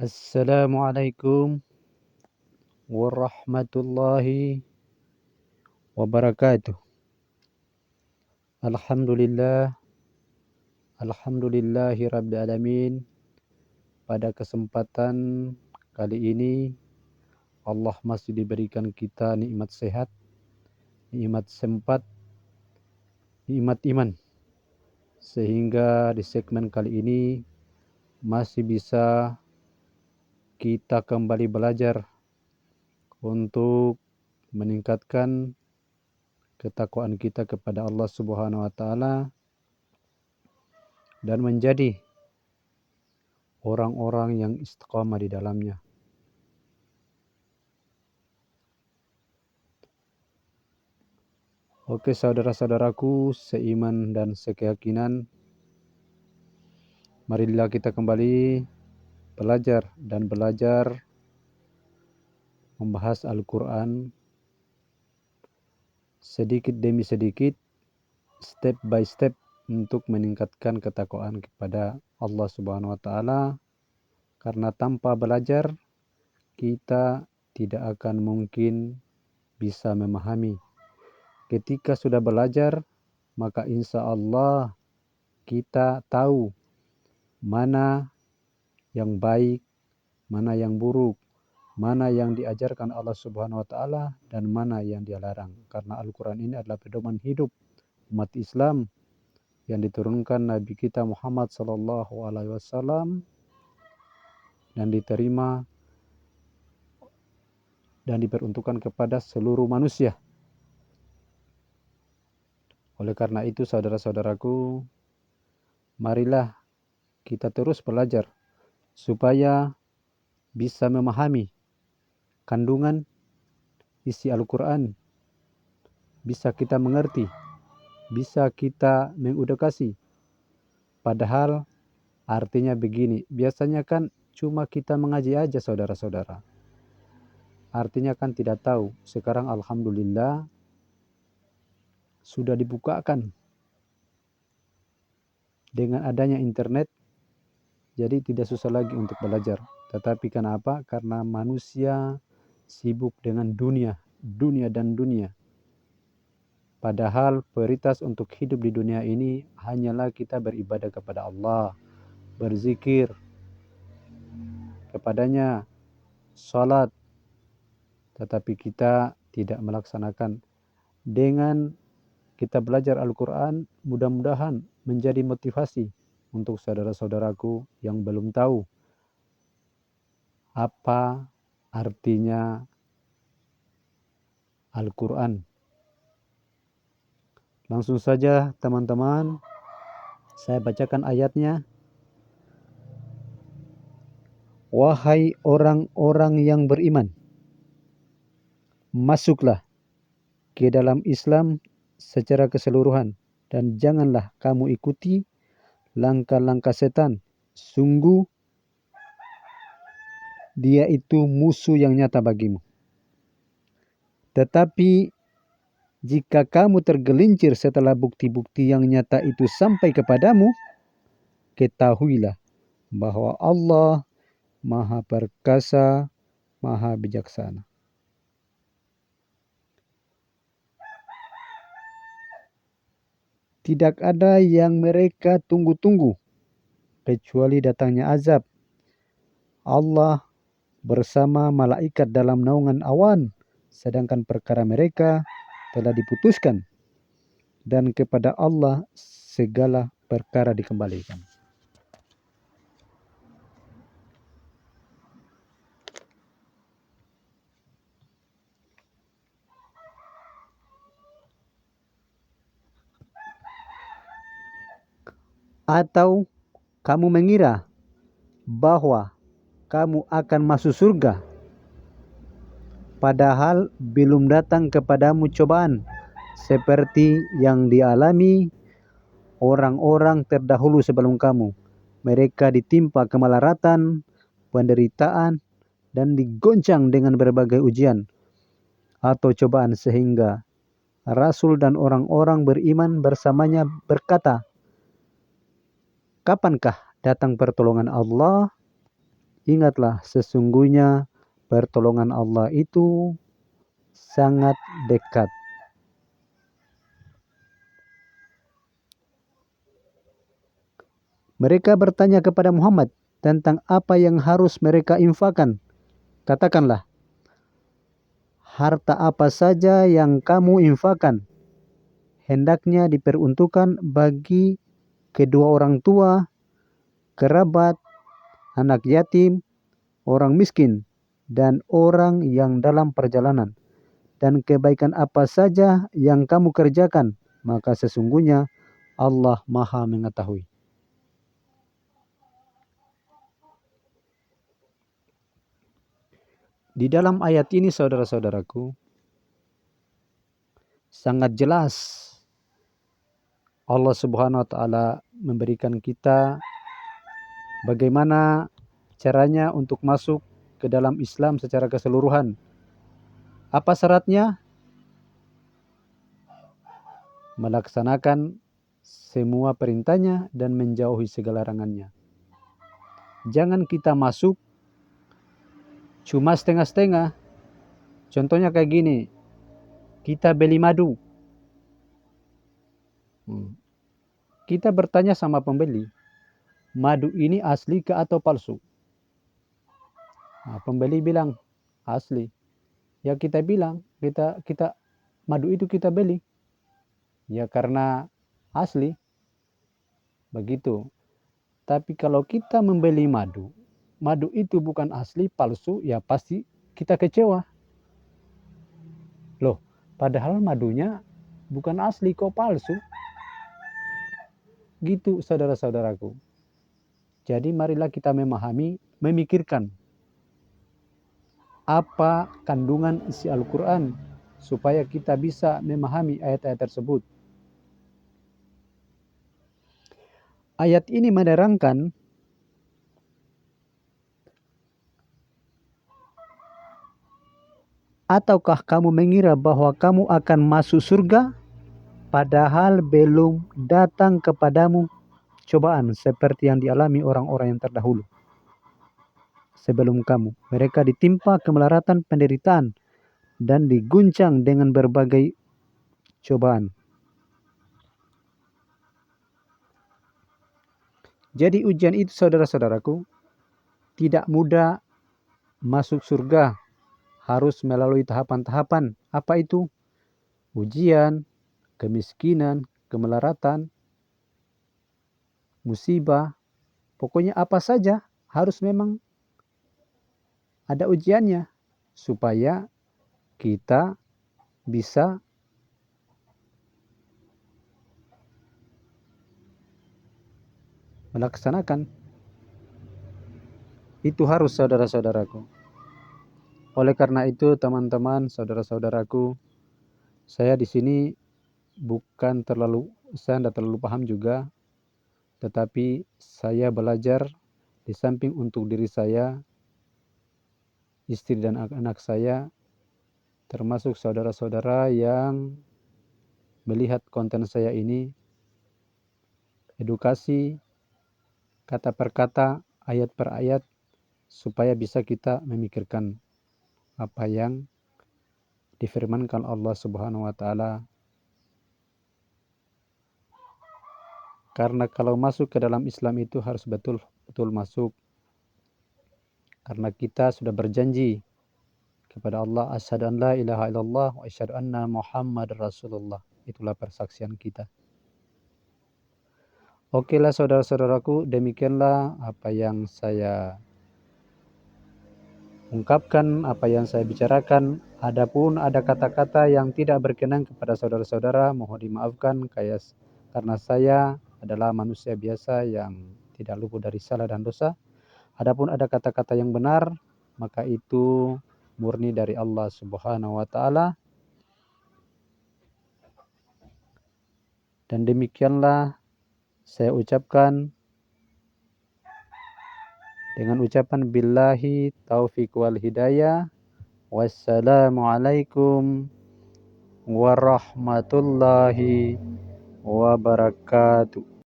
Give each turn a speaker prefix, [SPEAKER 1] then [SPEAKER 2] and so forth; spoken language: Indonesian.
[SPEAKER 1] Assalamualaikum warahmatullahi wabarakatuh. Alhamdulillah, alhamdulillahi rabbil alamin. Pada kesempatan kali ini Allah masih diberikan kita nikmat sehat, nikmat sempat, nikmat iman. Sehingga di segmen kali ini masih bisa kita kembali belajar untuk meningkatkan ketakwaan kita kepada Allah Subhanahu wa taala dan menjadi orang-orang yang istiqamah di dalamnya. Oke, saudara-saudaraku seiman dan sekeyakinan, marilah kita kembali belajar membahas Al-Quran sedikit demi sedikit, step by step untuk meningkatkan ketakwaan kepada Allah Subhanahu wa taala, karena tanpa belajar kita tidak akan mungkin bisa memahami. Ketika sudah belajar, maka insya Allah kita tahu mana yang baik, mana yang buruk, mana yang diajarkan Allah Subhanahu wa taala dan mana yang dia larang. Karena Al-Quran ini adalah pedoman hidup umat Islam yang diturunkan Nabi kita Muhammad sallallahu alaihi wasallam dan diterima dan diperuntukkan kepada seluruh manusia. Oleh karena itu, saudara-saudaraku, marilah kita terus belajar supaya bisa memahami kandungan isi Al-Quran, bisa kita mengerti, bisa kita mengedukasi. Padahal artinya begini, biasanya kan cuma kita mengaji aja saudara-saudara. Artinya kan tidak tahu. Sekarang alhamdulillah sudah dibukakan dengan adanya internet, jadi tidak susah lagi untuk belajar. Tetapi kenapa? Karena manusia sibuk dengan dunia. Padahal prioritas untuk hidup di dunia ini hanyalah kita beribadah kepada Allah, berzikir kepadanya, salat. Tetapi kita tidak melaksanakan. Dengan kita belajar Al-Quran, mudah-mudahan menjadi motivasi untuk saudara-saudaraku yang belum tahu apa artinya Al-Quran. Langsung saja teman-teman, saya bacakan ayatnya. Wahai orang-orang yang beriman, masuklah ke dalam Islam secara keseluruhan dan janganlah kamu ikuti langkah-langkah setan. Sungguh dia itu musuh yang nyata bagimu. Tetapi jika kamu tergelincir setelah bukti-bukti yang nyata itu sampai kepadamu, ketahuilah bahwa Allah Maha Perkasa, Maha Bijaksana. Tidak ada yang mereka tunggu-tunggu kecuali datangnya azab. Allah bersama malaikat dalam naungan awan, sedangkan perkara mereka telah diputuskan, dan kepada Allah segala perkara dikembalikan. Atau kamu mengira bahwa kamu akan masuk surga, padahal belum datang kepadamu cobaan seperti yang dialami orang-orang terdahulu sebelum kamu. Mereka ditimpa kemelaratan, penderitaan, dan digoncang dengan berbagai ujian atau cobaan, sehingga Rasul dan orang-orang beriman bersamanya berkata, kapankah datang pertolongan Allah? ingatlah sesungguhnya pertolongan Allah itu sangat dekat. Mereka bertanya kepada Muhammad tentang apa yang harus mereka infakkan. Katakanlah, harta apa saja yang kamu infakkan hendaknya diperuntukkan bagi kedua orang tua, kerabat, anak yatim, orang miskin, dan orang yang dalam perjalanan. Dan kebaikan apa saja yang kamu kerjakan, maka sesungguhnya Allah Maha mengetahui. Di dalam ayat ini, saudara-saudaraku, sangat jelas Allah Subhanahu wa Ta'ala memberikan kita bagaimana caranya untuk masuk ke dalam Islam secara keseluruhan. Apa syaratnya? Melaksanakan semua perintahnya dan menjauhi segala larangannya. Jangan kita masuk cuma setengah-setengah. Contohnya kayak gini, kita beli madu. Kita bertanya sama pembeli, madu ini asli ke atau palsu? Nah, pembeli bilang asli. Ya kita bilang, kita madu itu kita beli. Ya karena asli. Begitu. Tapi kalau kita membeli madu, madu itu bukan asli, palsu, ya pasti kita kecewa. Loh, padahal madunya bukan asli kok palsu. Gitu saudara-saudaraku. Jadi marilah kita memahami, memikirkan apa kandungan isi Al-Quran supaya kita bisa memahami ayat-ayat tersebut. Ayat ini menerangkan ataukah kamu mengira bahwa kamu akan masuk surga padahal belum datang kepadamu cobaan seperti yang dialami orang-orang yang terdahulu sebelum kamu. Mereka ditimpa kemelaratan penderitaan dan diguncang dengan berbagai cobaan. Jadi ujian itu saudara-saudaraku tidak mudah masuk surga. Harus melalui tahapan-tahapan. Apa itu? Ujian, kemiskinan, kemelaratan, musibah. Pokoknya apa saja harus memang ada ujiannya supaya kita bisa melaksanakan. Itu harus saudara-saudaraku. Oleh karena itu teman-teman, saudara-saudaraku, saya di sini saya tidak terlalu paham juga, tetapi saya belajar di samping untuk diri saya, istri dan anak saya, termasuk saudara-saudara yang melihat konten saya ini, edukasi kata per kata, ayat per ayat, supaya bisa kita memikirkan apa yang difirmankan Allah Subhanahu wa Ta'ala. Karena kalau masuk ke dalam Islam itu harus betul-betul masuk. Karena kita sudah berjanji kepada Allah, asyhadu an la ilaha illallah wa asyhadu anna Muhammad Rasulullah. Itulah persaksian kita. Oke lah saudara-saudaraku, demikianlah apa yang saya ungkapkan, apa yang saya bicarakan. Adapun ada kata-kata yang tidak berkenan kepada saudara-saudara, mohon dimaafkan karena saya adalah manusia biasa yang tidak luput dari salah dan dosa. Adapun ada kata-kata yang benar, maka itu murni dari Allah Subhanahu wa Ta'ala. Dan demikianlah saya ucapkan dengan ucapan billahi taufiq wal hidayah. Wassalamualaikum warahmatullahi wabarakatuh.